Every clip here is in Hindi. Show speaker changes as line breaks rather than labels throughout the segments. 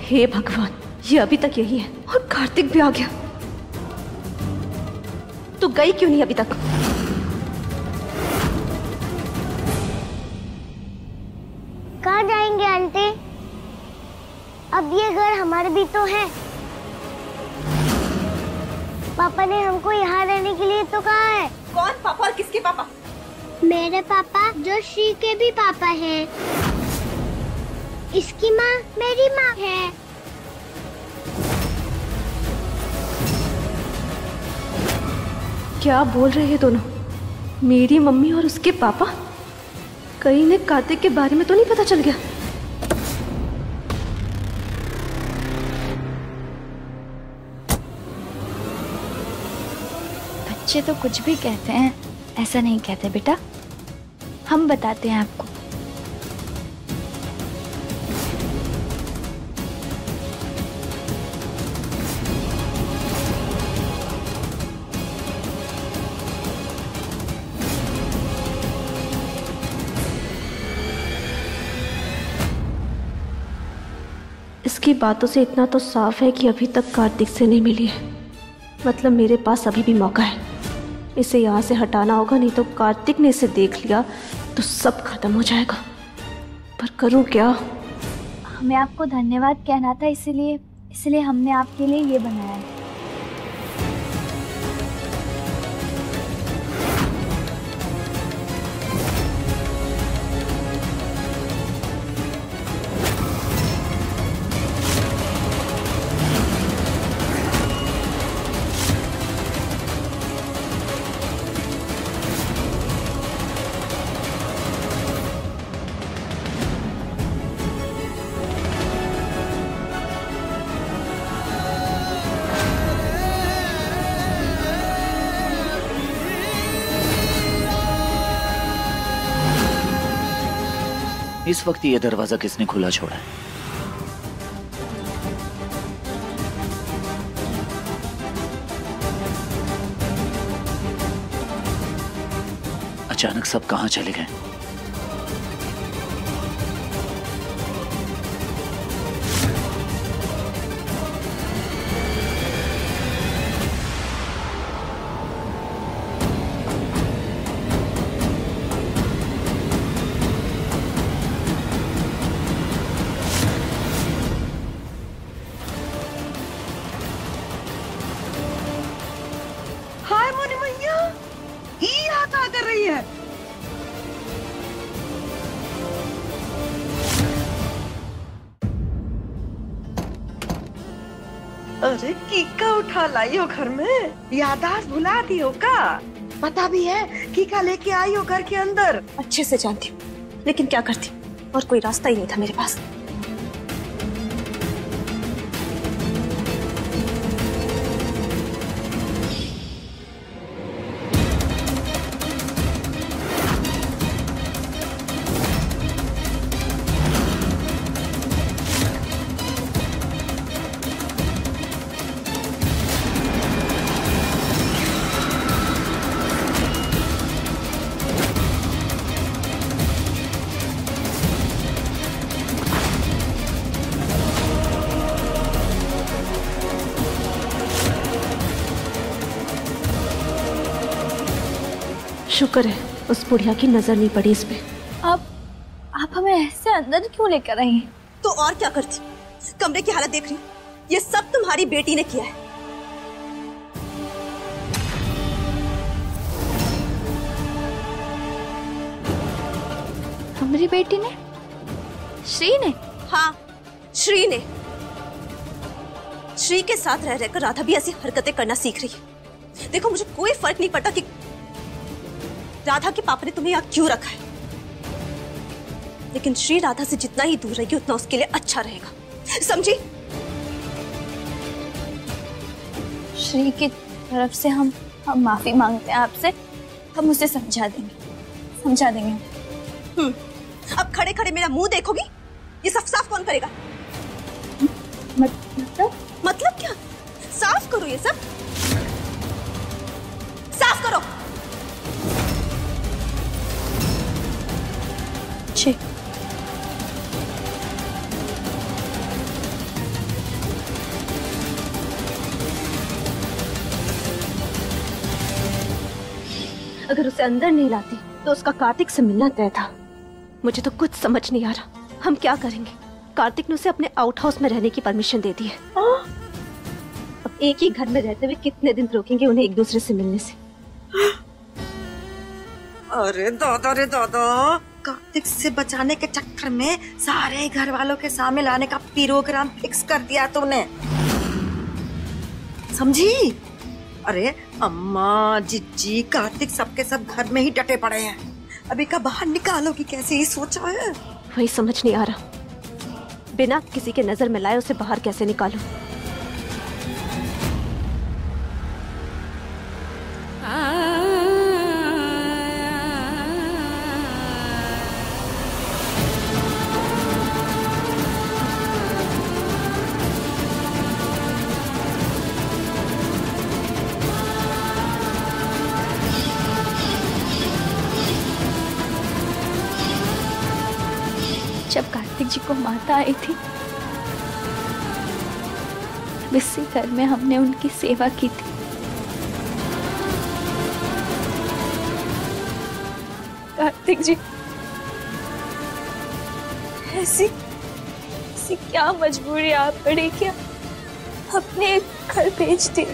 हे भगवान, ये अभी तक यही है और कार्तिक भी आ गया। तू गई क्यों नहीं अभी तक?
कहाँ जाएंगे आंटी? अब ये घर हमारे भी तो है। पापा ने हमको यहाँ रहने के लिए तो कहा है।
कौन पापा और किसके पापा?
मेरे पापा जो श्री के भी पापा हैं। इसकी माँ मेरी माँ है।
क्या बोल रहे हैं दोनों? मेरी मम्मी और उसके पापा? कहीं ने कार्तिक के बारे में तो नहीं पता चल गया?
बच्चे तो कुछ भी कहते हैं, ऐसा नहीं कहते बेटा। हम बताते हैं आपको।
इसकी बातों से इतना तो साफ है कि अभी तक कार्तिक से नहीं मिली है। मतलब मेरे पास अभी भी मौका है। इसे यहाँ से हटाना होगा, नहीं तो कार्तिक ने इसे देख लिया तो सब खत्म हो जाएगा। पर करूँ क्या?
हमें आपको धन्यवाद कहना था, इसलिए हमने आपके लिए ये बनाया है।
इस वक्त ये दरवाजा किसने खुला छोड़ा है? अचानक सब कहां चले गए?
अरे कीका उठा लाई हो घर में? यादाश्त भुला दी हो का? पता भी है कीका लेके आई हो घर के अंदर?
अच्छे से जानती हूँ, लेकिन क्या करती, और कोई रास्ता ही नहीं था मेरे पास। शुक्र है उस बुढ़िया की नजर नहीं पड़ी इस पे।
आप हमें ऐसे अंदर क्यों लेकर आई हैं?
तो और क्या करती? कमरे की हालत देख रही, ये सब तुम्हारी बेटी ने किया है।
हमारी बेटी ने? श्री ने?
हाँ, श्री ने। श्री के साथ रह रहकर राधा भी ऐसी हरकतें करना सीख रही है। देखो, मुझे कोई फर्क नहीं पड़ता कि राधा के पापा ने तुम्हें यहाँ क्यों रखा है, लेकिन श्री राधा से जितना ही दूर रहेगी उतना उसके लिए अच्छा रहेगा, समझी?
श्री की तरफ से हम माफी मांगते हैं आपसे। हम उसे समझा देंगे।
अब खड़े खड़े मेरा मुंह देखोगी? ये सब साफ कौन करेगा? मतलब क्या? साफ करो, ये सब साफ करो। अगर उसे अंदर नहीं लाती तो उसका कार्तिक से मिलना तय था। मुझे तो कुछ समझ नहीं आ रहा, हम क्या करेंगे? कार्तिक ने उसे अपने आउट हाउस में रहने की परमिशन दे दी है। अब एक ही घर में रहते हुए कितने दिन रोकेंगे उन्हें एक दूसरे से मिलने से?
अरे दादा रे दादा, कार्तिक से बचाने के चक्कर में सारे घर वालों के सामने लाने का प्रोग्राम फिक्स कर दिया तुमने, समझी? अरे अम्मा, जिज्जी, कार्तिक सबके सब घर में ही डटे पड़े हैं। अभी का बाहर निकालोगी कैसे, ये सोचा है?
वही समझ नहीं आ रहा, बिना किसी के नजर में लाए उसे बाहर कैसे निकालूं?
जब कार्तिक जी को माता आई थी, इसी घर में हमने उनकी सेवा की थी। कार्तिक जी, ऐसी क्या मजबूरी आ पड़ी क्या अपने घर भेज दी?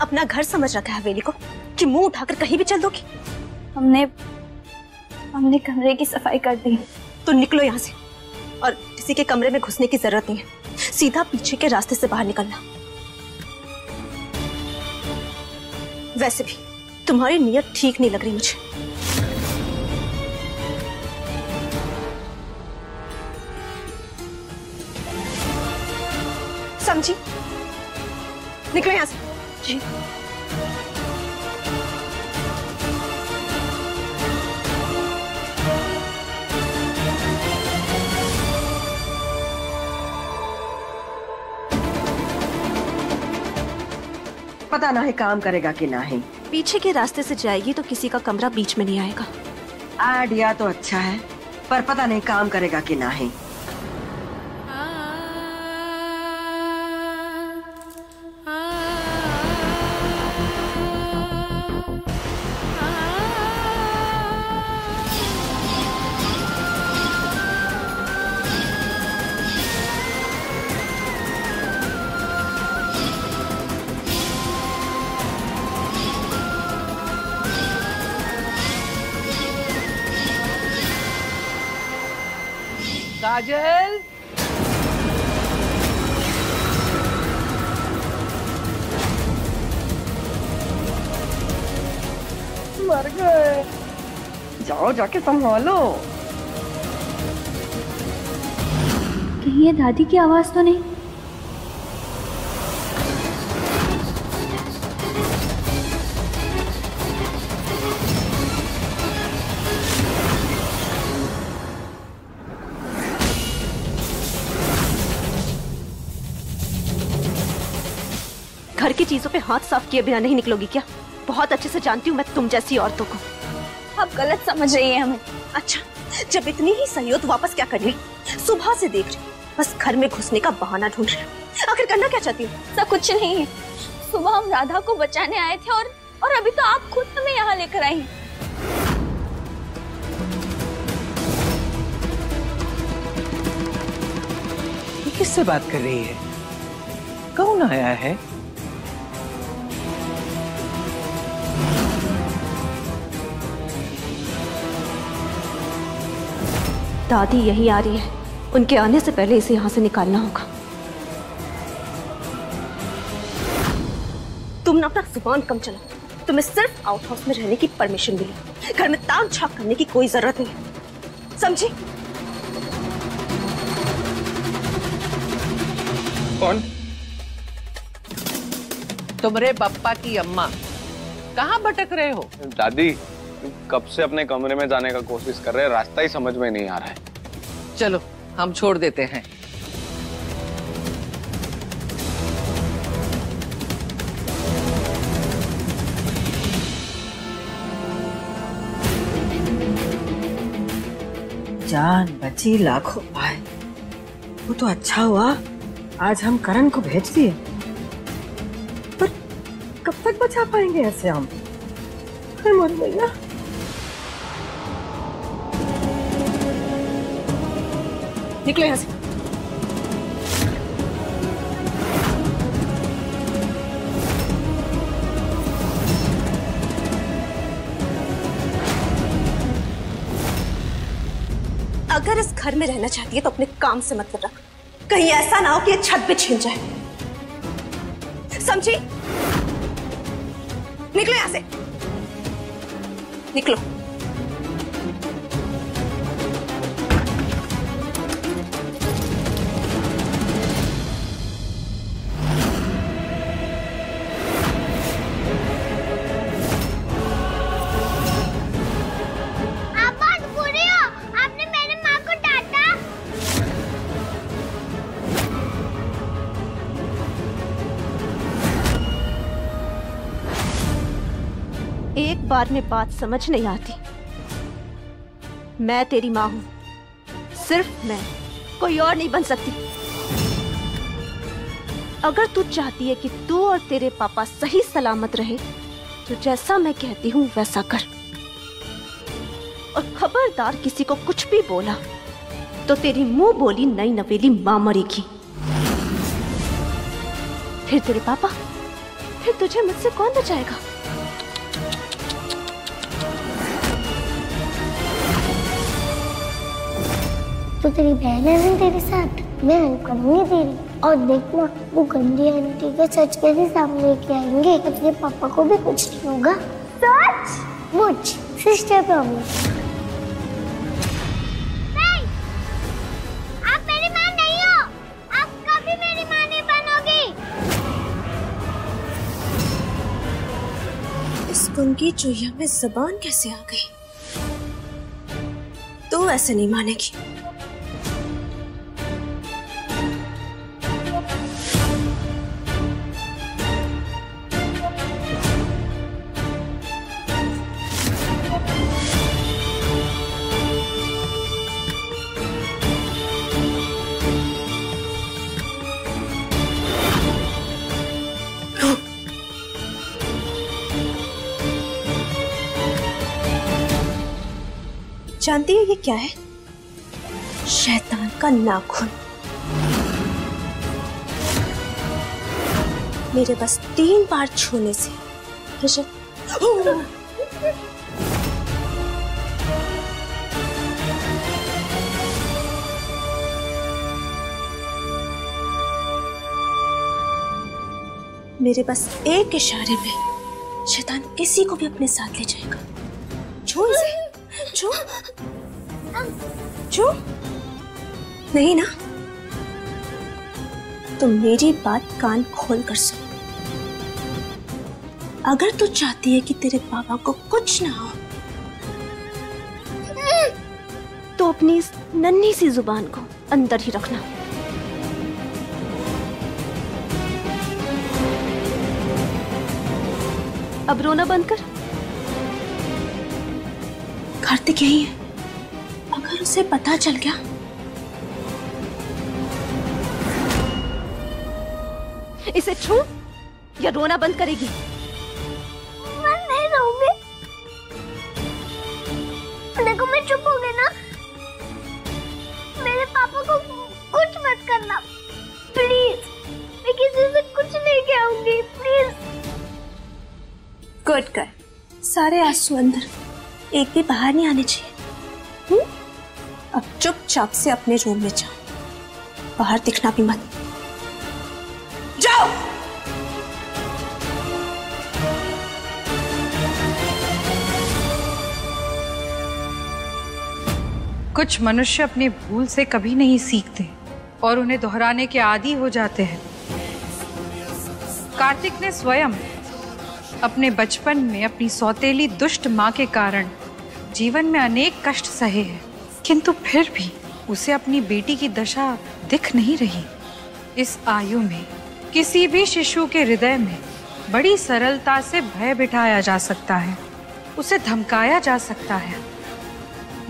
अपना घर समझ रखा है हवेली को कि मुंह उठाकर कहीं भी चल दोगी?
हमने कमरे की सफाई कर दी।
तो निकलो यहाँ से, और किसी के कमरे में घुसने की जरूरत नहीं है। सीधा पीछे के रास्ते से बाहर निकलना। वैसे भी तुम्हारी नीयत ठीक नहीं लग रही मुझे। समझी? निकलो यहाँ से। जी।
पता ना है काम करेगा कि नहीं।
पीछे के रास्ते से जाएगी तो किसी का कमरा बीच में नहीं आएगा।
आइडिया तो अच्छा है, पर पता नहीं काम करेगा कि नहीं।
काजल, मर गए। जाओ जाके संभालो।
कहीं ये दादी की आवाज तो नहीं?
घर की चीजों पे हाथ साफ किए बिना नहीं निकलोगी क्या? बहुत अच्छे से जानती हूँ मैं तुम जैसी औरतों को।
आप गलत समझ रही हैं हमें।
अच्छा, जब इतनी ही सही हो तो वापस क्या कर रही? सुबह से देख रही, बस घर में घुसने का बहाना ढूंढ रही। आखिर करना क्या चाहती हो?
ऐसा कुछ नहीं है। सुबह हम राधा को बचाने आए थे और अभी तो आप खुद हमें यहाँ लेकर आई हैं।
किससे बात कर रही है? कौन आया है?
दादी यही आ रही है। उनके आने से पहले इसे यहाँ से निकालना होगा। तुम ना अपना जुबान कम चलाओ। तुम्हें सिर्फ आउट हाउस में रहने की परमिशन मिली, घर में ताक झाक करने की कोई जरूरत नहीं, समझी?
कौन? तुम्हारे पप्पा की अम्मा। कहाँ भटक रहे हो?
दादी, कब से अपने कमरे में जाने का कोशिश कर रहे हैं, रास्ता ही समझ में नहीं आ रहा है।
चलो हम छोड़ देते हैं।
जान बची लाखों पाए। वो तो अच्छा हुआ आज हम करण को भेज दिए, पर कब तक बचा पाएंगे ऐसे हम? मोरी मैया, निकलो यहाँ से।
अगर इस घर में रहना चाहती है तो अपने काम से मतलब रख, कहीं ऐसा ना हो कि ये छत पे छिन जाए, समझी? निकलो यहां से, निकलो। एक बार में बात समझ नहीं आती। मैं तेरी माँ हूं, सिर्फ मैं, कोई और नहीं बन सकती। अगर तू चाहती है कि तू और तेरे पापा सही सलामत रहे तो जैसा मैं कहती हूँ वैसा कर, और खबरदार किसी को कुछ भी बोला तो तेरी मुंह बोली नई नवेली मां मरेगी। फिर तेरे पापा, फिर तुझे मुझसे कौन बचाएगा?
तो तेरी बहन है ना तेरे साथ, मैं हेल्प करूंगी तेरी। और देखना वो गंदी आंटी के सच कैसे सामने लेके आएंगे, अपने पापा को भी कुछ नहीं होगा। सच मुझ सिस्टर प्रॉमिस। नहीं, आप मेरी माँ नहीं हो, आप कभी मेरी माँ नहीं बनोगी।
इस गुंगी चुहिया में जबान कैसे आ गई? तू ऐसे नहीं मानेगी। जानती है ये क्या है? शैतान का नाखून। मेरे बस 3 बार छूने से मेरे बस एक इशारे में शैतान किसी को भी अपने साथ ले जाएगा। छू इसे, छू, छू। नहीं ना? तो मेरी बात कान खोल कर सुन। अगर तू चाहती है कि तेरे पापा को कुछ ना हो तो अपनी इस नन्ही सी जुबान को अंदर ही रखना। अब रोना बंद कर। कार्तिक यही है, अगर उसे पता चल गया इसे छू या रोना बंद करेगी?
मैं नहीं रहूंगी। देखो मैं चुप हो गई ना, मेरे पापा को कुछ मत करना प्लीज। मैं किसी से कुछ नहीं कहूंगी प्लीज।
गुड कर। सारे आंसू अंदर, एक भी बाहर नहीं आने चाहिए। अब चुपचाप से अपने रूम में जाओ, बाहर दिखना भी मत। जाओ।
कुछ मनुष्य अपनी भूल से कभी नहीं सीखते और उन्हें दोहराने के आदी हो जाते हैं। कार्तिक ने स्वयं अपने बचपन में अपनी सौतेली दुष्ट मां के कारण जीवन में अनेक कष्ट सहे हैं, किंतु फिर भी उसे अपनी बेटी की दशा दिख नहीं रही। इस आयु में किसी भी शिशु के हृदय में बड़ी सरलता से भय बिठाया जा सकता है, उसे धमकाया जा सकता है,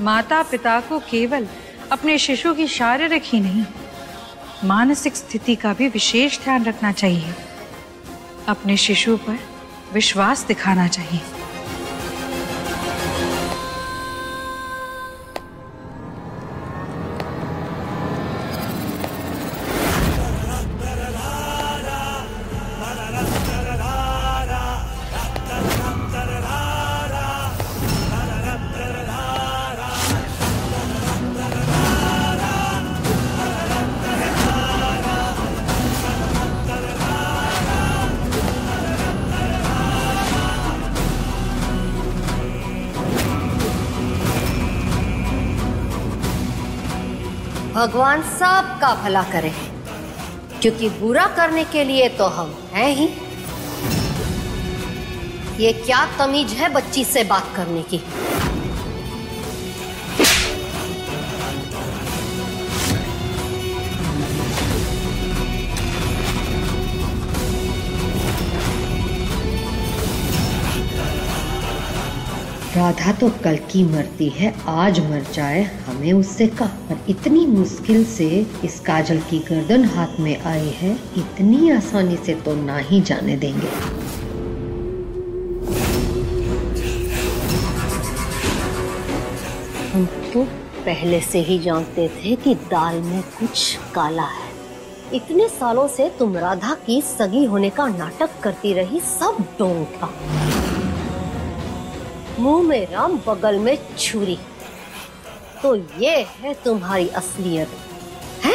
माता पिता को केवल अपने शिशु की शारीरिक ही नहीं, मानसिक स्थिति का भी विशेष ध्यान रखना चाहिए। अपने शिशु पर विश्वास दिखाना चाहिए।
भगवान सबका भला करे, क्योंकि बुरा करने के लिए तो हम हैं ही। ये क्या तमीज है बच्ची से बात करने की? राधा तो कल की मरती है, आज मर जाए हमें उससे का। पर इतनी मुश्किल से इस काजल की गर्दन हाथ में आई है, इतनी आसानी से तो ना ही जाने देंगे। हम तो पहले से ही जानते थे कि दाल में कुछ काला है। इतने सालों से तुम राधा की सगी होने का नाटक करती रही, सब ढोंग था। मुंह में राम बगल में छुरी, तो ये है तुम्हारी असलियत है।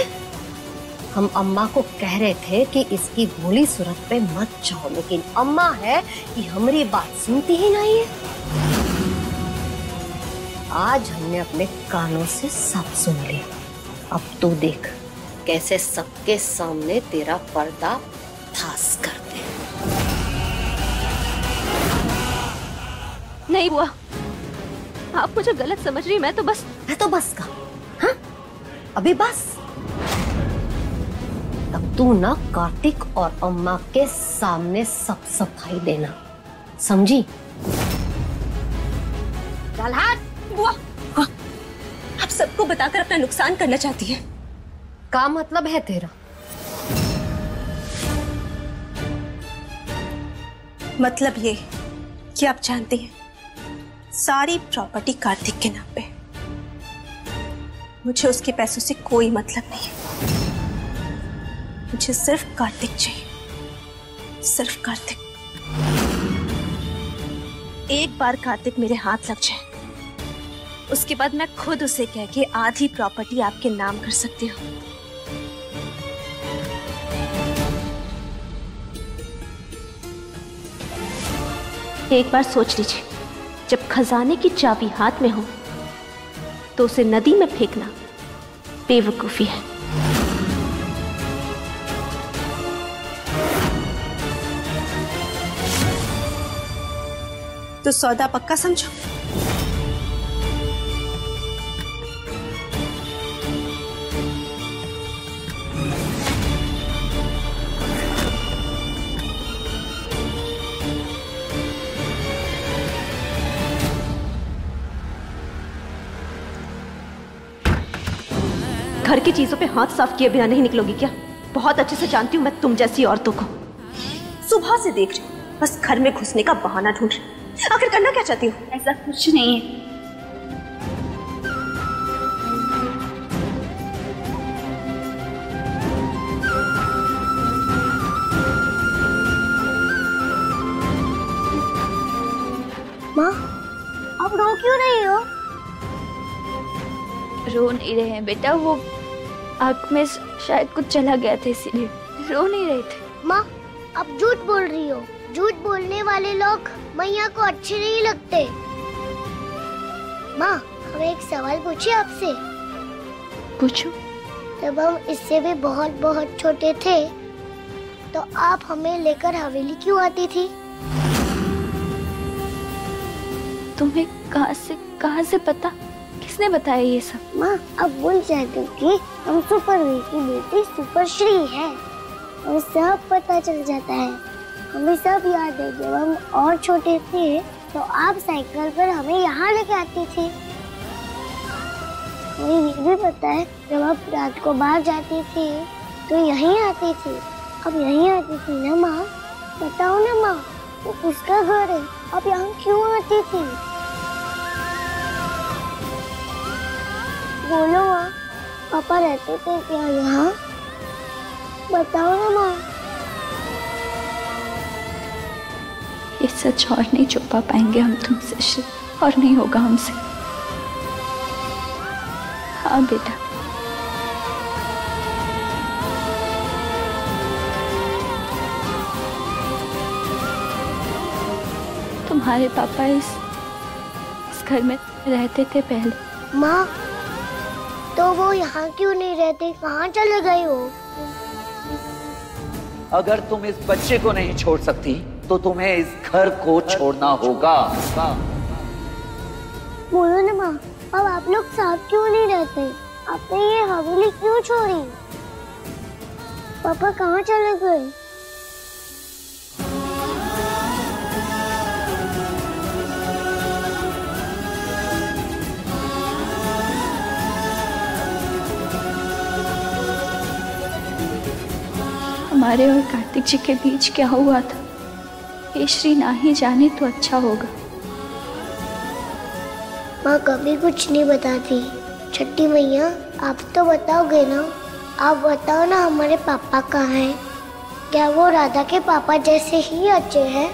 हम अम्मा को कह रहे थे कि इसकी भोली सूरत पे मत जाओ, लेकिन अम्मा है कि हमारी बात सुनती ही नहीं है। आज हमने अपने कानों से सब सुन लिया। अब तो देख कैसे सबके सामने तेरा पर्दा फास करते।
नहीं बुआ, आप मुझे गलत समझ रही। मैं तो बस
का हाँ? अभी बस। तब तू ना कार्तिक और अम्मा के सामने सब सफाई देना, समझी? चल हाथ।
बुआ, आप सबको बताकर अपना नुकसान करना चाहती है।
क्या मतलब है तेरा?
मतलब ये कि आप जानती हैं सारी प्रॉपर्टी कार्तिक के नाम पे। मुझे उसके पैसों से कोई मतलब नहीं है। मुझे सिर्फ कार्तिक चाहिए, सिर्फ कार्तिक। एक बार कार्तिक मेरे हाथ लग जाए, उसके बाद मैं खुद उसे कह के आधी प्रॉपर्टी आपके नाम कर सकती हूँ। एक बार सोच लीजिए, जब खजाने की चाबी हाथ में हो तो उसे नदी में फेंकना बेवकूफी है। तो सौदा पक्का समझो। घर की चीजों पे हाथ साफ किए बिना नहीं निकलोगी क्या? बहुत अच्छे से जानती हूँ मैं तुम जैसी औरतों को। सुबह से देख रही हूँ, बस घर में घुसने का बहाना ढूंढ रही। आखिर करना क्या चाहती हो?
ऐसा कुछ नहीं है।
माँ, आप रो क्यों रही हो?
रो नहीं रहे हैं बेटा, वो आँख में शायद कुछ चला गया था इसीलिए रो नहीं रहे थे।
माँ, आप झूठ बोल रही हो। झूठ बोलने वाले लोग मैया को अच्छे नहीं लगते। माँ, हमें एक सवाल पूछे आपसे।
पूछो।
जब हम इससे भी बहुत बहुत छोटे थे तो आप हमें लेकर हवेली क्यों आती थी?
तुम्हें कहाँ से पता? किसने बताया ये सब?
माँ, अब बोल जाती हूँ कि हम सुपरवीर की बेटी सुपरश्री है। हमें सब पता चल जाता है। हमें सब याद है, जब हम और छोटे थे तो आप साइकिल पर हमें यहाँ लेके आती थी। मुझे ये भी पता है जब आप रात को बाहर जाती थी तो यहीं आती थी, अब यहीं आती थी ना माँ? बताओ ना माँ, वो उसका घर है, अब यहाँ क्यों आती थी? बोलो माँ, पापा रहते थे क्या यहाँ? बताओ ना माँ।
ये सच और नहीं छुपा पाएंगे हम तुमसे श्री, और नहीं होगा हमसे। हाँ बेटा, तुम्हारे पापा इस घर में रहते थे पहले।
माँ, तो वो यहाँ क्यों नहीं रहते? कहाँ चले गए वो?
अगर तुम इस बच्चे को नहीं छोड़ सकती तो तुम्हें इस घर को छोड़ना होगा।
बोलो ना माँ, अब आप लोग साथ क्यों नहीं रहते? आपने ये हवेली क्यों छोड़ी? पापा कहाँ चले गए?
हमारे और कार्तिक जी के बीच क्या हुआ था, ये श्री ना ही जाने तो अच्छा होगा।
माँ कभी कुछ नहीं बताती। छठी मैया, आप तो बताओगे ना? आप बताओ ना, हमारे पापा कहाँ हैं? क्या वो राधा के पापा जैसे ही अच्छे हैं?